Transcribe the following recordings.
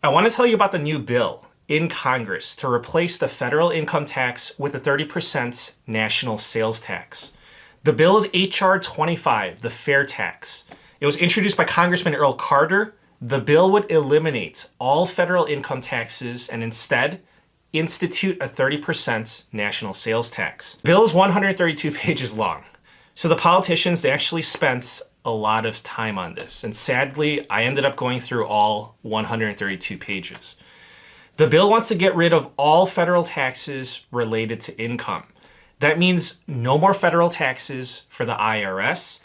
I want to tell you about the new bill in Congress to replace the federal income tax with a 30% national sales tax. The bill is H.R. 25, the fair tax. It was introduced by Congressman Earl Carter. The bill would eliminate all federal income taxes and instead institute a 30% national sales tax. The bill is 132 pages long. So the politicians, they actually spent a lot of time on this. And sadly, I ended up going through all 132 pages. The bill wants to get rid of all federal taxes related to income. That means no more federal taxes for the IRS.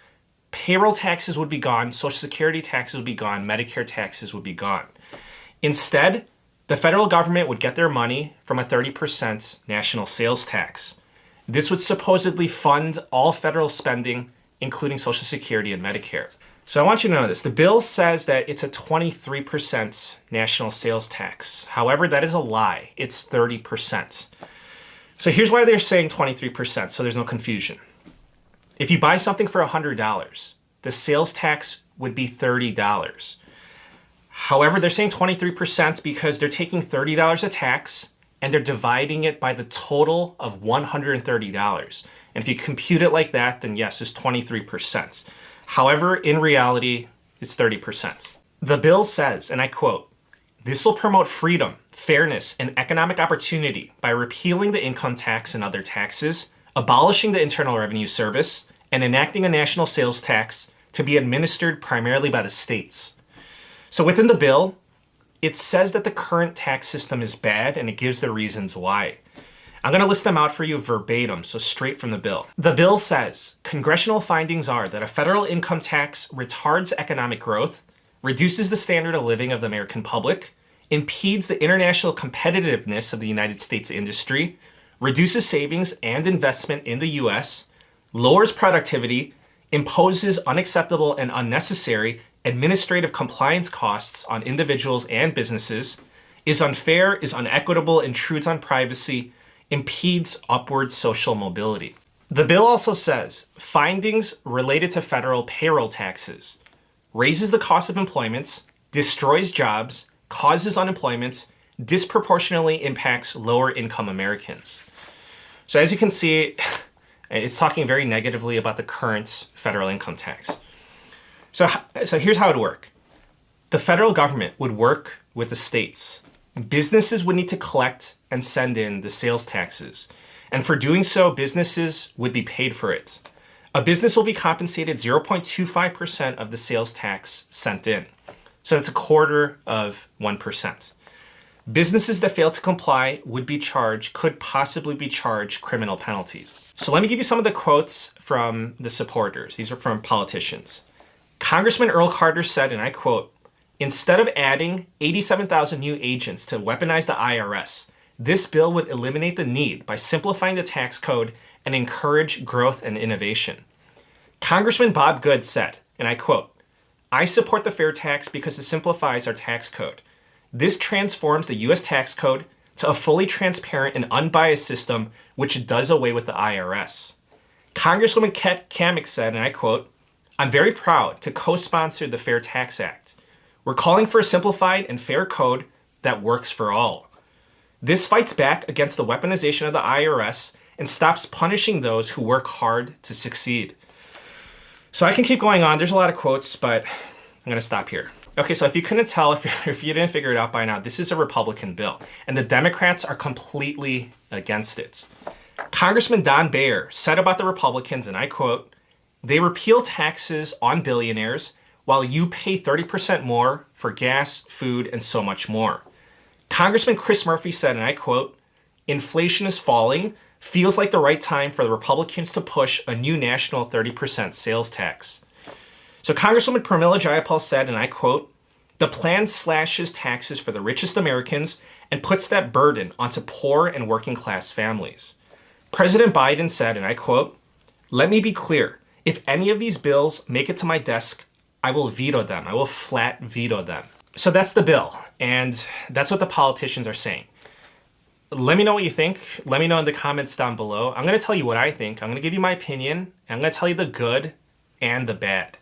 Payroll taxes would be gone, Social Security taxes would be gone, Medicare taxes would be gone. Instead, the federal government would get their money from a 30% national sales tax. This would supposedly fund all federal spending, including Social Security and Medicare. So I want you to know this. The bill says that it's a 23% national sales tax. However, that is a lie. It's 30%. So here's why they're saying 23%, so there's no confusion. If you buy something for $100, the sales tax would be $30. However, they're saying 23% because they're taking $30 of tax and they're dividing it by the total of $130. And if you compute it like that, then yes, it's 23%. However, in reality, it's 30%. The bill says, and I quote, "This will promote freedom, fairness, and economic opportunity by repealing the income tax and other taxes, abolishing the Internal Revenue Service, and enacting a national sales tax to be administered primarily by the states." So within the bill, it says that the current tax system is bad and it gives the reasons why. I'm going to list them out for you verbatim, so straight from the bill. The bill says, congressional findings are that a federal income tax retards economic growth, reduces the standard of living of the American public, impedes the international competitiveness of the United States industry, reduces savings and investment in the US, lowers productivity, imposes unacceptable and unnecessary administrative compliance costs on individuals and businesses, is unfair, is unequitable, intrudes on privacy, impedes upward social mobility. The bill also says findings related to federal payroll taxes raises the cost of employment, destroys jobs, causes unemployment, disproportionately impacts lower income Americans. So as you can see, it's talking very negatively about the current federal income tax. So here's how it would work. The federal government would work with the states. Businesses would need to collect and send in the sales taxes. And for doing so, businesses would be paid for it. A business will be compensated 0.25% of the sales tax sent in. So that's a quarter of 1%. Businesses that fail to comply could possibly be charged criminal penalties. So let me give you some of the quotes from the supporters. These are from politicians. Congressman Earl Carter said, and I quote, "Instead of adding 87,000 new agents to weaponize the IRS, this bill would eliminate the need by simplifying the tax code and encourage growth and innovation." Congressman Bob Good said, and I quote, "I support the fair tax because it simplifies our tax code. This transforms the US tax code to a fully transparent and unbiased system which does away with the IRS." Congresswoman Kat Cammack said, and I quote, "I'm very proud to co-sponsor the Fair Tax Act. We're calling for a simplified and fair code that works for all. This fights back against the weaponization of the IRS and stops punishing those who work hard to succeed." So I can keep going on. There's a lot of quotes, but I'm going to stop here. Okay, so if you couldn't tell, if you didn't figure it out by now, this is a Republican bill, and the Democrats are completely against it. Congressman Don Beyer said about the Republicans, and I quote, "They repeal taxes on billionaires while you pay 30% more for gas, food, and so much more." Congressman Chris Murphy said, and I quote, "Inflation is falling. Feels like the right time for the Republicans to push a new national 30% sales tax." So Congresswoman Pramila Jayapal said, and I quote, "The plan slashes taxes for the richest Americans and puts that burden onto poor and working class families." President Biden said, and I quote, "Let me be clear. If any of these bills make it to my desk, I will veto them. I will flat veto them." So that's the bill, and that's what the politicians are saying. Let me know what you think. Let me know in the comments down below. I'm going to tell you what I think. I'm going to give you my opinion. I'm going to tell you the good and the bad.